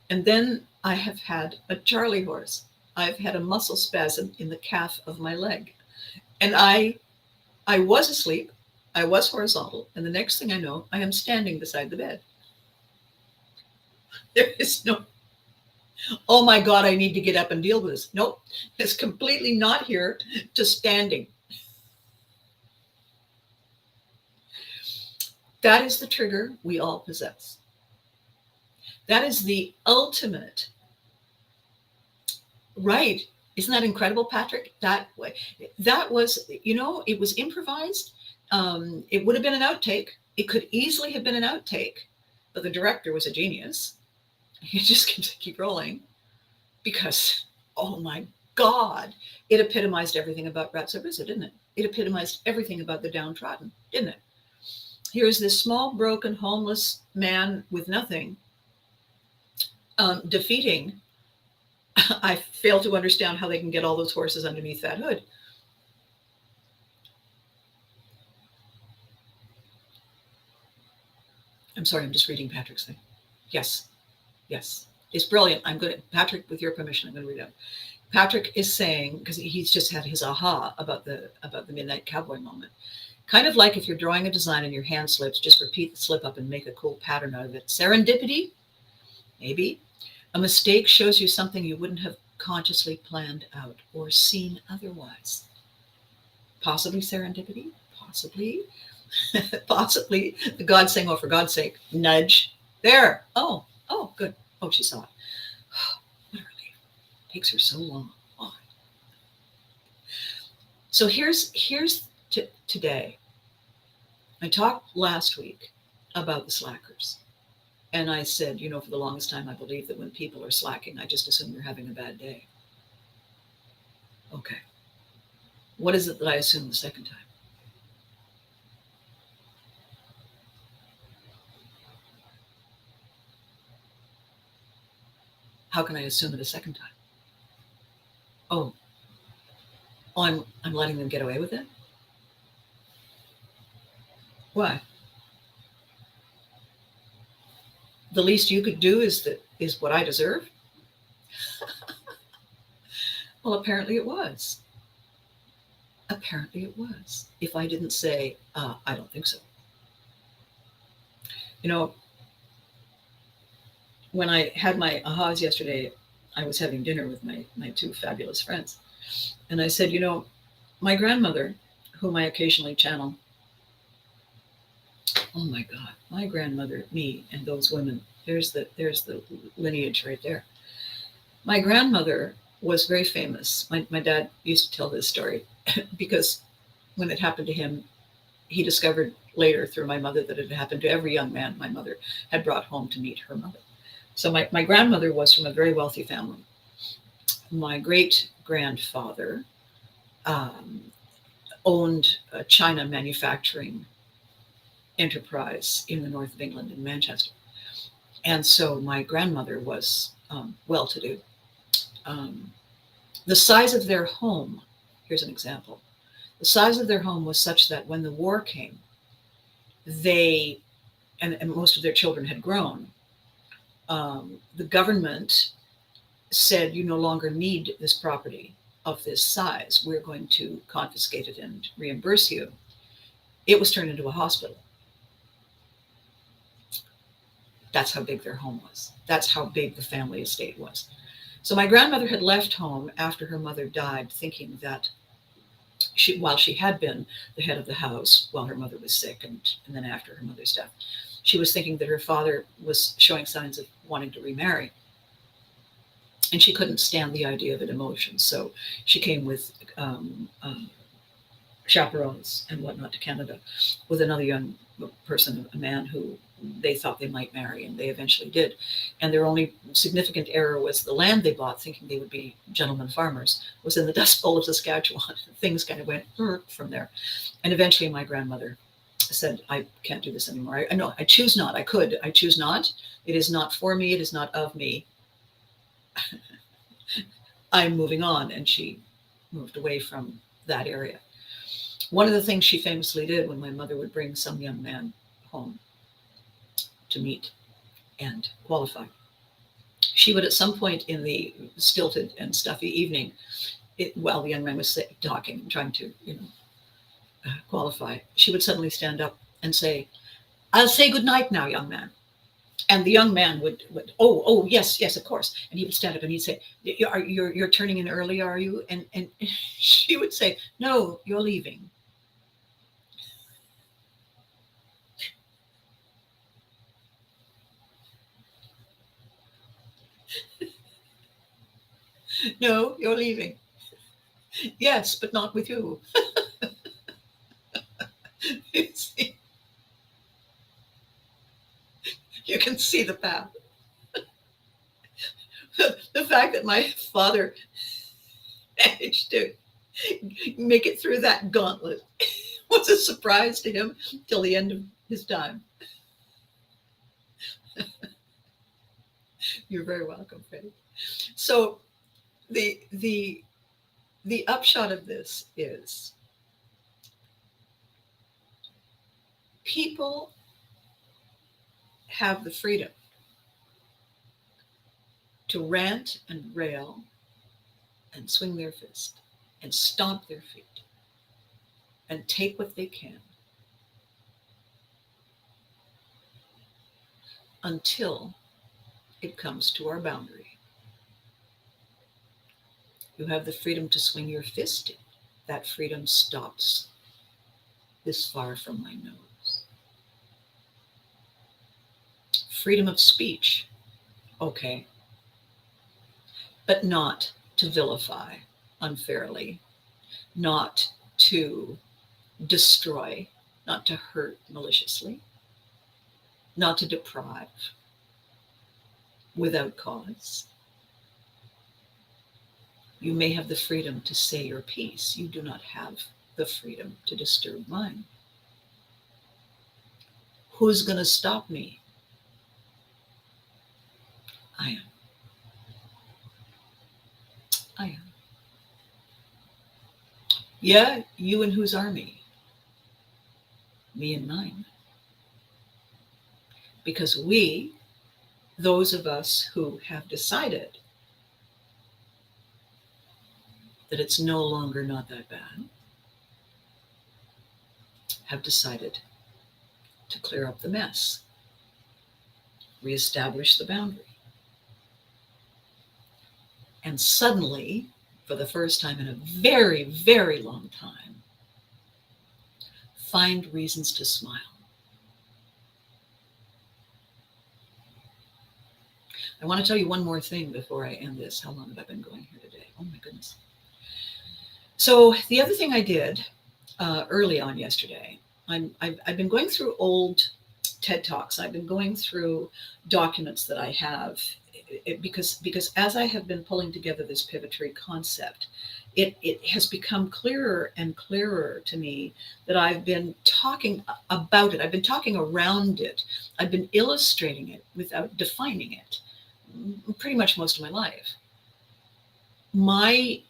And then I have had a Charlie horse. I've had a muscle spasm in the calf of my leg. And I was asleep, I was horizontal, and the next thing I know, I am standing beside the bed. There is no, oh my God, I need to get up and deal with this. Nope, it's completely not here to standing. That is the trigger we all possess. That is the ultimate, right? Isn't that incredible, Patrick? That was, it was improvised. It would have been an outtake. It could easily have been an outtake, but the director was a genius. He just keep rolling because, oh my God, it epitomized everything about Ratso Rizzo, didn't it? It epitomized everything about the downtrodden, didn't it? Here's this small, broken, homeless man with nothing defeating. I fail to understand how they can get all those horses underneath that hood. I'm sorry, I'm just reading Patrick's thing. Yes, yes. It's brilliant. I'm going to, Patrick, with your permission, I'm going to read it. Patrick is saying, because he's just had his aha about the midnight cowboy moment. Kind of like if you're drawing a design and your hand slips, just repeat the slip up and make a cool pattern out of it. Serendipity? Maybe. A mistake shows you something you wouldn't have consciously planned out or seen otherwise. Possibly serendipity? Possibly. Possibly the God saying, oh, for God's sake, nudge. There. Oh, good. Oh, she saw it. What a relief. It takes her so long. Why? So here's today. I talked last week about the slackers. And I said, for the longest time, I believe that when people are slacking, I just assume they're having a bad day. Okay. What is it that I assume the second time? How can I assume it a second time? Oh, I'm letting them get away with it? Why? The least you could do is what I deserve? Well, apparently it was. Apparently it was. If I didn't say, I don't think so. When I had my ahas yesterday, I was having dinner with my two fabulous friends. And I said, my grandmother, whom I occasionally channel, oh my God, my grandmother, me, and those women, there's the lineage right there. My grandmother was very famous. My dad used to tell this story because when it happened to him, he discovered later through my mother that it had happened to every young man my mother had brought home to meet her mother. So my grandmother was from a very wealthy family. My great-grandfather owned a China manufacturing enterprise in the north of England, in Manchester. And so my grandmother was well-to-do. The size of their home, here's an example. The size of their home was such that when the war came, they, and most of their children had grown, the government said, you no longer need this property of this size. We're going to confiscate it and reimburse you. It was turned into a hospital. That's how big their home was. That's how big the family estate was. So my grandmother had left home after her mother died, thinking that while she had been the head of the house while her mother was sick and then after her mother's death, she was thinking that her father was showing signs of wanting to remarry. And she couldn't stand the idea of an emotion. So she came with chaperones and whatnot to Canada with another young person, a man who they thought they might marry, and they eventually did. And their only significant error was the land they bought, thinking they would be gentlemen farmers, was in the Dust Bowl of Saskatchewan. Things kind of went from there. And eventually my grandmother said, I can't do this anymore. No, I choose not. I could. I choose not. It is not for me. It is not of me. I'm moving on. And she moved away from that area. One of the things she famously did when my mother would bring some young man home to meet and qualify, she would at some point in the stilted and stuffy evening, while the young man was talking and trying to, qualify, she would suddenly stand up and say, I'll say good night now, young man. And the young man would oh, yes, of course. And he would stand up and he'd say, you're turning in early, are you? And she would say, no, you're leaving. No, you're leaving. Yes, but not with you. You can see the path. The fact that my father managed to make it through that gauntlet was a surprise to him till the end of his time. You're very welcome, Freddie. So the upshot of this is people have the freedom to rant and rail and swing their fist and stomp their feet and take what they can until it comes to our boundary. You have the freedom to swing your fist in. That freedom stops this far from my nose. Freedom of speech, okay, but not to vilify unfairly, not to destroy, not to hurt maliciously, not to deprive without cause. You may have the freedom to say your piece. You do not have the freedom to disturb mine. Who's going to stop me? I am. I am. Yeah, you and whose army? Me and mine. Because we, those of us who have decided that it's no longer not that bad, have decided to clear up the mess, reestablish the boundary. And suddenly, for the first time in a very, very long time, find reasons to smile. I want to tell you one more thing before I end this. How long have I been going here today? Oh my goodness. So the other thing I did early on yesterday, I've been going through old TED Talks. I've been going through documents that I have because as I have been pulling together this pivotary concept, it has become clearer and clearer to me that I've been talking about it. I've been talking around it. I've been illustrating it without defining it pretty much most of my life. My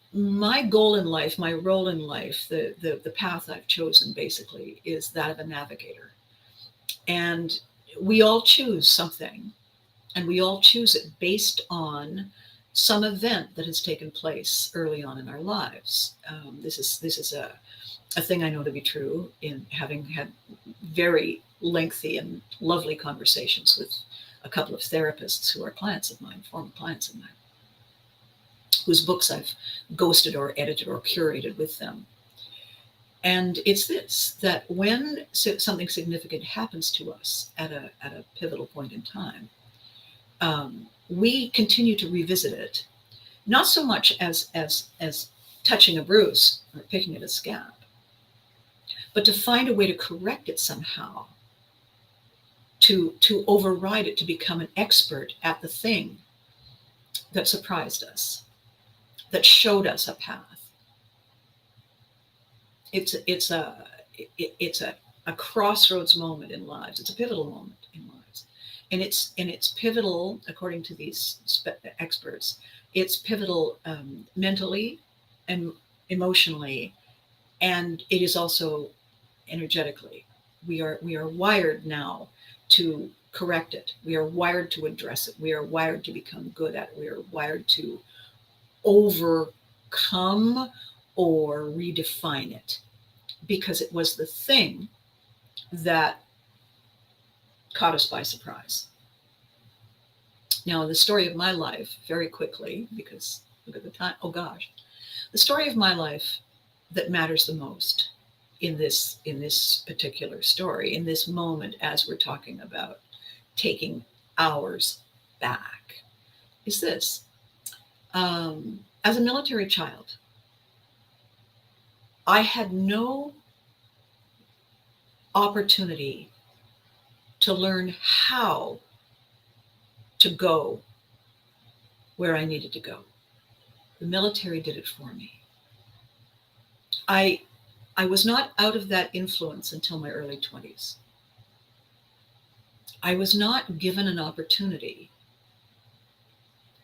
goal in life, my role in life, the path I've chosen basically is that of a navigator. And we all choose something, and we all choose it based on some event that has taken place early on in our lives. This is a thing I know to be true in having had very lengthy and lovely conversations with a couple of therapists who are clients of mine, former clients of mine, whose books I've ghosted or edited or curated with them. And it's this, that when something significant happens to us at a pivotal point in time, we continue to revisit it, not so much as touching a bruise or picking at a scab, but to find a way to correct it somehow, to override it, to become an expert at the thing that surprised us, that showed us a path. It's a crossroads moment in lives. It's a pivotal moment in lives, and it's pivotal according to these experts. It's pivotal mentally and emotionally, and it is also energetically. We are wired now to correct it. We are wired to address it. We are wired to become good at it. We are wired to overcome or redefine it, because it was the thing that caught us by surprise. Now, the story of my life, very quickly, because look at the time, oh gosh, the story of my life that matters the most in this particular story, in this moment, as we're talking about taking ours back, is this. As a military child, I had no opportunity to learn how to go where I needed to go. The military did it for me. I was not out of that influence until my early 20s. I was not given an opportunity.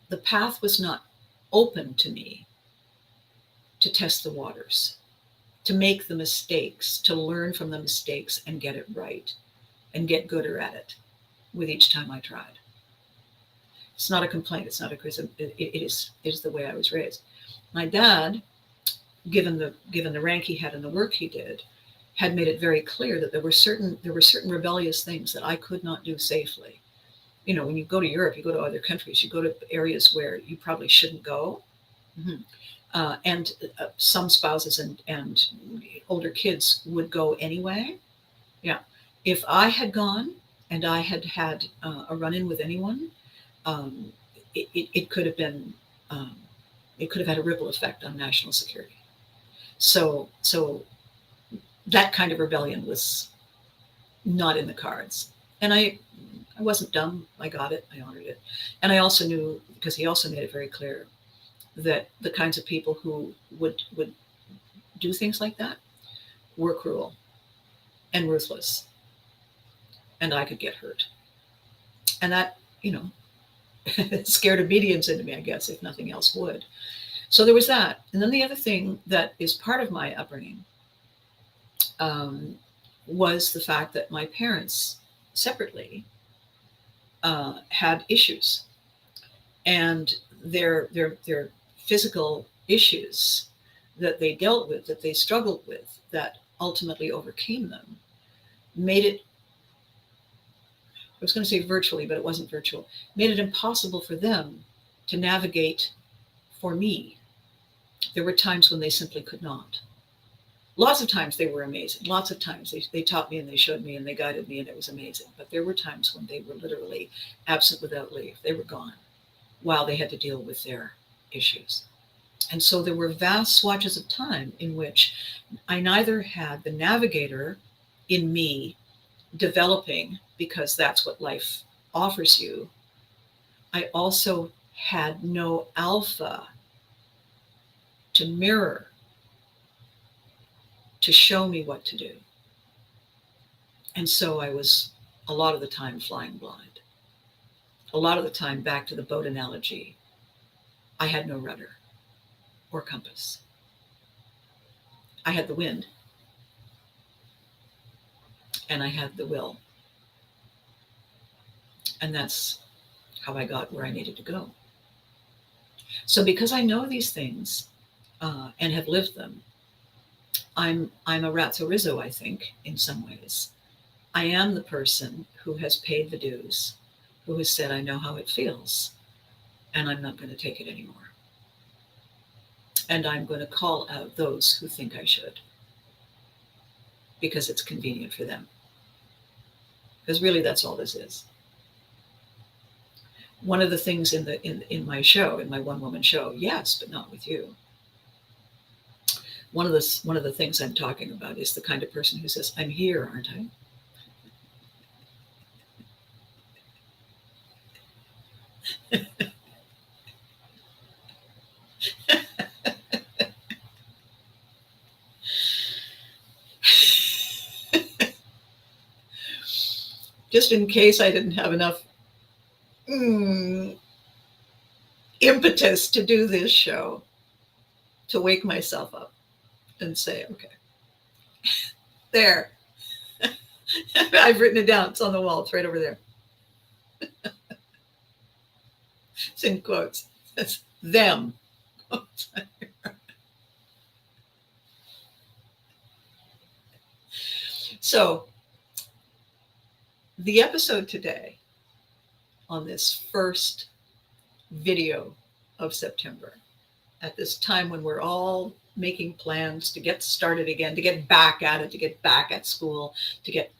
The path was not open to me to test the waters, to make the mistakes, to learn from the mistakes and get it right and get gooder at it. with each time I tried. It's not a complaint. It's not a criticism. It is the way I was raised. My dad, given the rank he had and the work he did, had made it very clear that there were certain rebellious things that I could not do safely. When you go to Europe, you go to other countries, you go to areas where you probably shouldn't go. Mm-hmm. And some spouses and older kids would go anyway. Yeah. If I had gone and I had had a run-in with anyone, um, it could have been, it could have had a ripple effect on national security. So that kind of rebellion was not in the cards. And I wasn't dumb. I got it. I honored it. And I also knew, because he also made it very clear, that the kinds of people who would do things like that were cruel and ruthless, and I could get hurt. And that, scared obedience into me, I guess, if nothing else would. So there was that. And then the other thing that is part of my upbringing was the fact that my parents separately had issues, and their physical issues that they dealt with, that they struggled with, that ultimately overcame them, made it, I was going to say virtually, but it wasn't virtual, made it impossible for them to navigate for me. There were times when they simply could not. Lots of times they were amazing. Lots of times they taught me and they showed me and they guided me, and it was amazing. But there were times when they were literally absent without leave. They were gone while they had to deal with their issues. And so there were vast swatches of time in which I neither had the navigator in me developing, because that's what life offers you. I also had no alpha to mirror, to show me what to do. And so I was a lot of the time flying blind. A lot of the time, back to the boat analogy, I had no rudder or compass. I had the wind, and I had the will. And that's how I got where I needed to go. So because I know these things and have lived them, I'm a razzo rizzo, I think, in some ways. I am the person who has paid the dues, who has said, I know how it feels, and I'm not going to take it anymore. And I'm going to call out those who think I should, because it's convenient for them. Because really, that's all this is. One of the things in my show, in my one-woman show, yes, but not with you. One of the things I'm talking about is the kind of person who says, I'm here, aren't I? Just in case I didn't have enough impetus to do this show, to wake myself up and say, okay, there. I've written it down. It's on the wall. It's right over there. It's in quotes. It's them. So the episode today, on this first video of September, at this time when we're all making plans to get started again, to get back at it, to get back at school, to get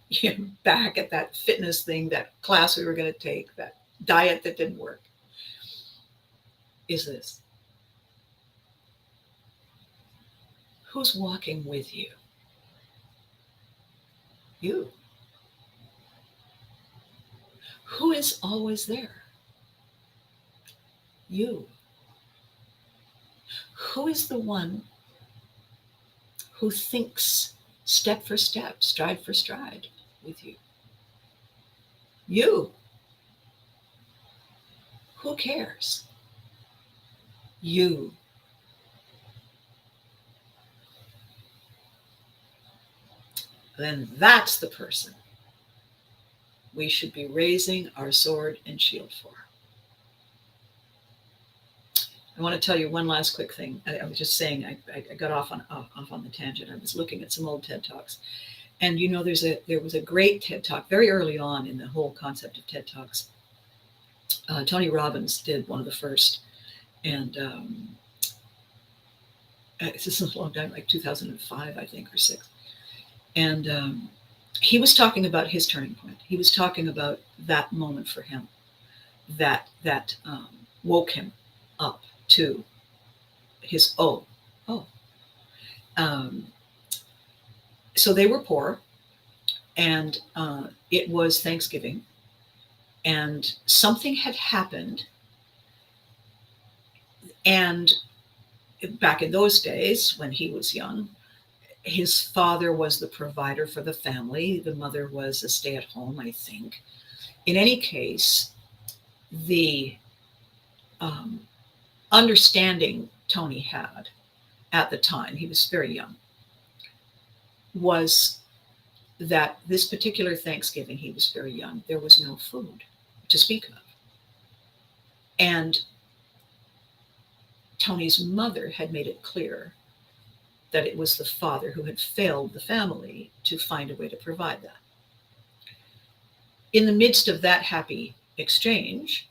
back at that fitness thing, that class we were going to take, that diet that didn't work, is this. Who's walking with you? You. Who is always there? You. Who is the one who thinks step for step, stride for stride with you? You. Who cares? You. Then that's the person we should be raising our sword and shield for. I want to tell you one last quick thing. I was just saying, I got off on the tangent. I was looking at some old TED Talks. And you know, there was a great TED Talk very early on in the whole concept of TED Talks. Tony Robbins did one of the first. And this is a long time, like 2005, I think, or 6. And he was talking about his turning point. He was talking about that moment for him that woke him up to his oh. So they were poor, and it was Thanksgiving, and something had happened. And back in those days, when he was young, his father was the provider for the family. The mother was a stay-at-home, I think. In any case, the understanding Tony had at the time, he was very young, was that this particular Thanksgiving, he was very young, there was no food to speak of. And Tony's mother had made it clear that it was the father who had failed the family to find a way to provide that. In the midst of that happy exchange,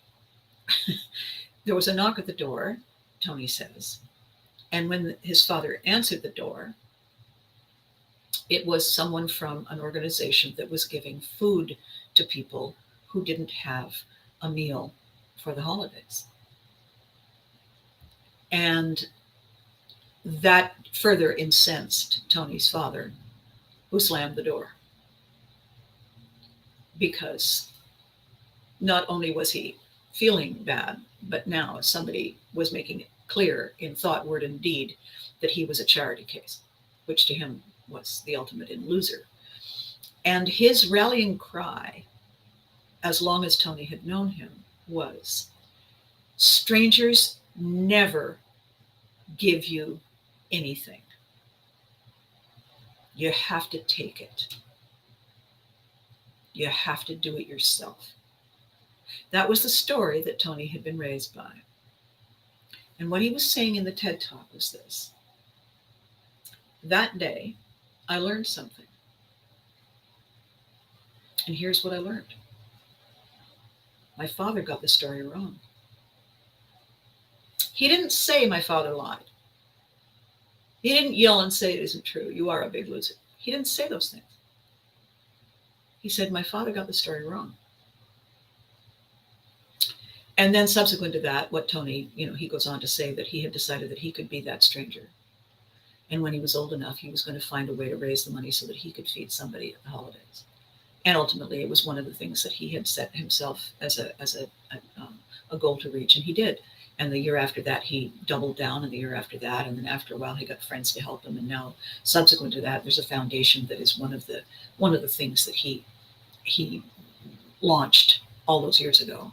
there was a knock at the door, Tony says. And when his father answered the door, it was someone from an organization that was giving food to people who didn't have a meal for the holidays. And that further incensed Tony's father, who slammed the door. Because not only was he feeling bad, but now somebody was making it clear in thought, word, and deed that he was a charity case, which to him was the ultimate in loser. And his rallying cry, as long as Tony had known him, was, strangers never give you anything. You have to take it. You have to do it yourself. That was the story that Tony had been raised by. And what he was saying in the TED Talk was this: that day, I learned something. And here's what I learned. My father got the story wrong. He didn't say my father lied. He didn't yell and say it isn't true. You are a big loser. He didn't say those things. He said, my father got the story wrong. And then subsequent to that, what Tony, he goes on to say that he had decided that he could be that stranger. And when he was old enough, he was going to find a way to raise the money so that he could feed somebody at the holidays. And ultimately, it was one of the things that he had set himself as a goal to reach, and he did. And the year after that, he doubled down, and the year after that, and then after a while, he got friends to help him. And now, subsequent to that, there's a foundation that is one of the things that he launched all those years ago,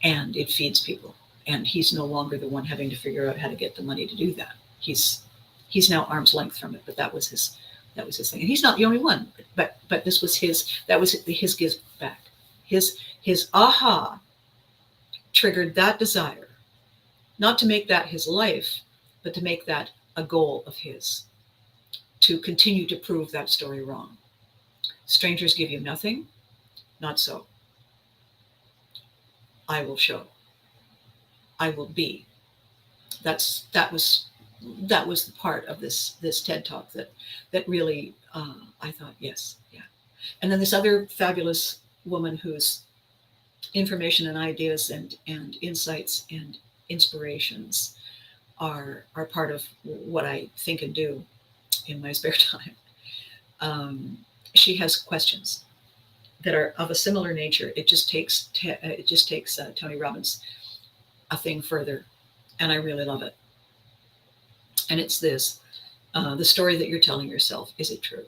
and it feeds people. And he's no longer the one having to figure out how to get the money to do that. He's now arm's length from it, but that was his thing. And he's not the only one, but this was his give back. His aha triggered that desire, not to make that his life, but to make that a goal of his, to continue to prove that story wrong. Strangers give you nothing, not so. I will show. I will be. That was the part of this TED Talk that really I thought, yes, yeah. And then this other fabulous woman whose information and ideas and insights and inspirations are part of what I think and do in my spare time. She has questions that are of a similar nature. It just takes Tony Robbins a thing further, and I really love it. And it's this: the story that you're telling yourself, is it true?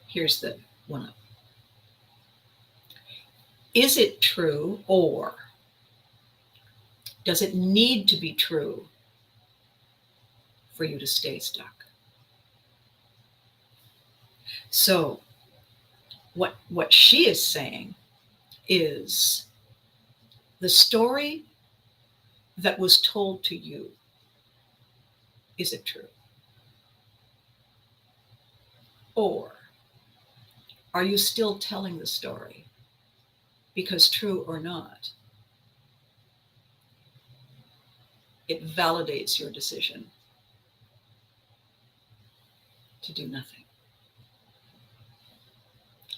Here's the one up. Is it true, or does it need to be true for you to stay stuck? So what she is saying is the story that was told to you, is it true? Or are you still telling the story? Because true or not, it validates your decision to do nothing,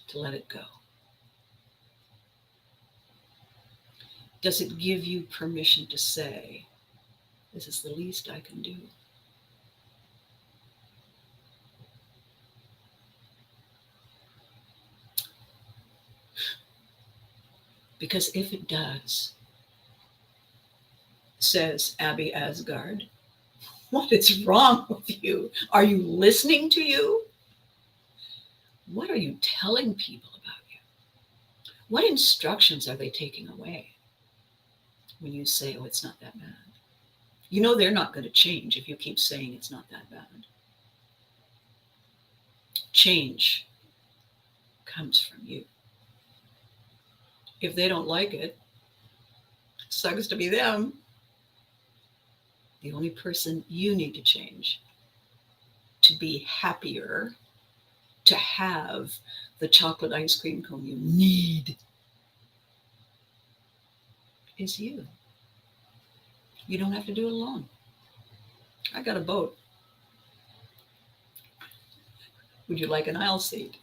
to let it go. Does it give you permission to say, this is the least I can do? Because if it does, says Abby Asgard, what is wrong with you? Are you listening to you? What are you telling people about you? What instructions are they taking away when you say, oh, it's not that bad? You know they're not going to change if you keep saying it's not that bad. Change comes from you. If they don't like it, sucks to be them. The only person you need to change to be happier, to have the chocolate ice cream cone you need, is you. You don't have to do it alone. I got a boat. Would you like an aisle seat?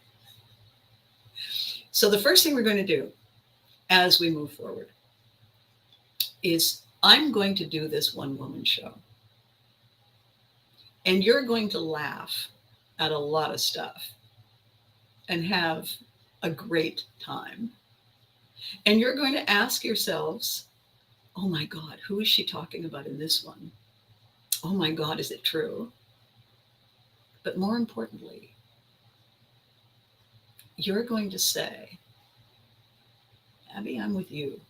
So the first thing we're going to do as we move forward is I'm going to do this one woman show. And you're going to laugh at a lot of stuff and have a great time. And you're going to ask yourselves, oh my God, who is she talking about in this one? Oh my God, is it true? But more importantly, you're going to say, Abby, I'm with you.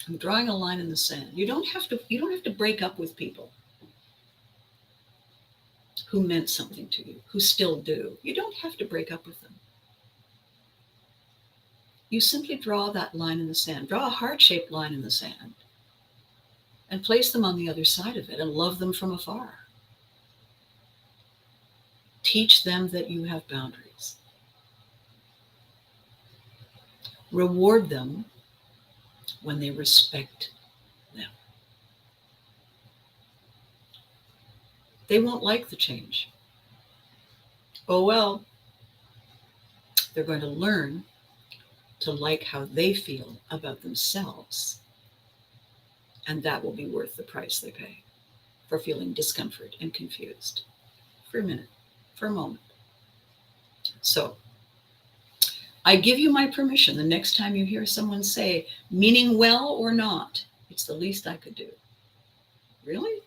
I'm drawing a line in the sand. You don't have to break up with people who meant something to you, who still do. You don't have to break up with them. You simply draw that line in the sand, draw a heart-shaped line in the sand, and place them on the other side of it and love them from afar. Teach them that you have boundaries. Reward them when they respect them. They won't like the change. Oh well, they're going to learn to like how they feel about themselves. And that will be worth the price they pay for feeling discomfort and confused for a minute, for a moment. So I give you my permission the next time you hear someone say, meaning well or not, it's the least I could do. Really?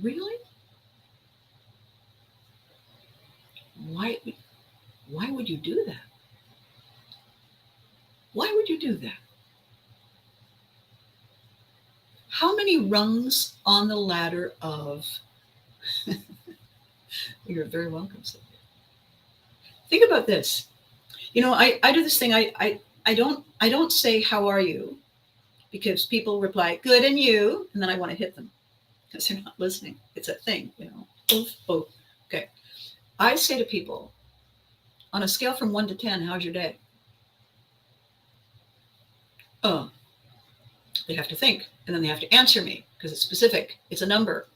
Really? Why would you do that? Why would you do that? How many rungs on the ladder of you're very welcome, Sylvia. Think about this. You know, I do this thing. I don't say how are you, because people reply good and you, and then I want to hit them because they're not listening. It's a thing, you know. Oof, oof. Okay. I say to people, on a scale from 1 to 10, how's your day? Oh, they have to think, and then they have to answer me because it's specific. It's a number.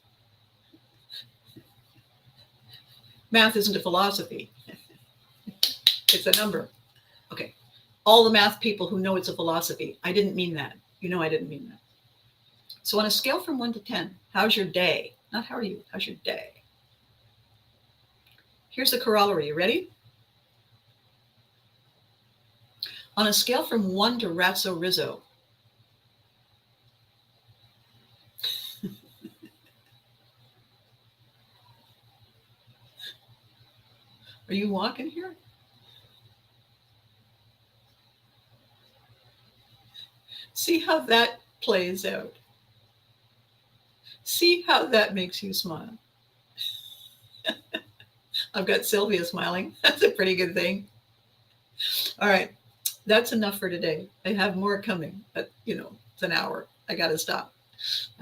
Math isn't a philosophy. It's a number. Okay. All the math people who know it's a philosophy, I didn't mean that. You know I didn't mean that. So on a scale from 1 to 10, how's your day? Not how are you, how's your day? Here's the corollary. You ready? On a scale from 1 to Ratso Rizzo, are you walking here? See how that plays out. See how that makes you smile. I've got Sylvia smiling. That's a pretty good thing. All right. That's enough for today. I have more coming, but it's an hour. I got to stop.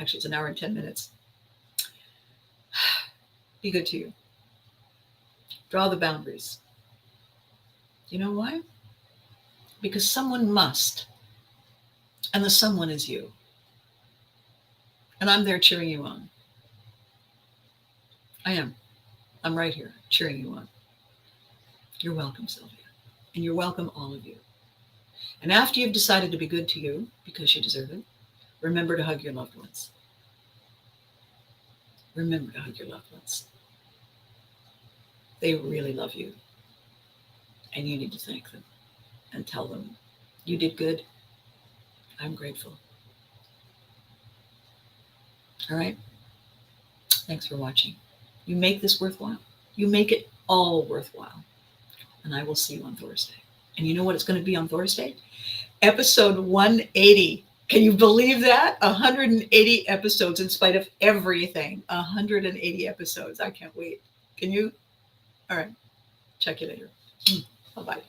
Actually, it's an hour and 10 minutes. Be good to you. Draw the boundaries. You know why? Because someone must. And the someone is you. And I'm there cheering you on. I am. I'm right here cheering you on. You're welcome, Sylvia. And you're welcome, all of you. And after you've decided to be good to you, because you deserve it, remember to hug your loved ones. Remember to hug your loved ones. They really love you. And you need to thank them and tell them, you did good. I'm grateful. All right? Thanks for watching. You make this worthwhile. You make it all worthwhile. And I will see you on Thursday. And you know what it's going to be on Thursday? Episode 180. Can you believe that? 180 episodes in spite of everything. 180 episodes. I can't wait. Can you? All right. Check you later. Bye-bye.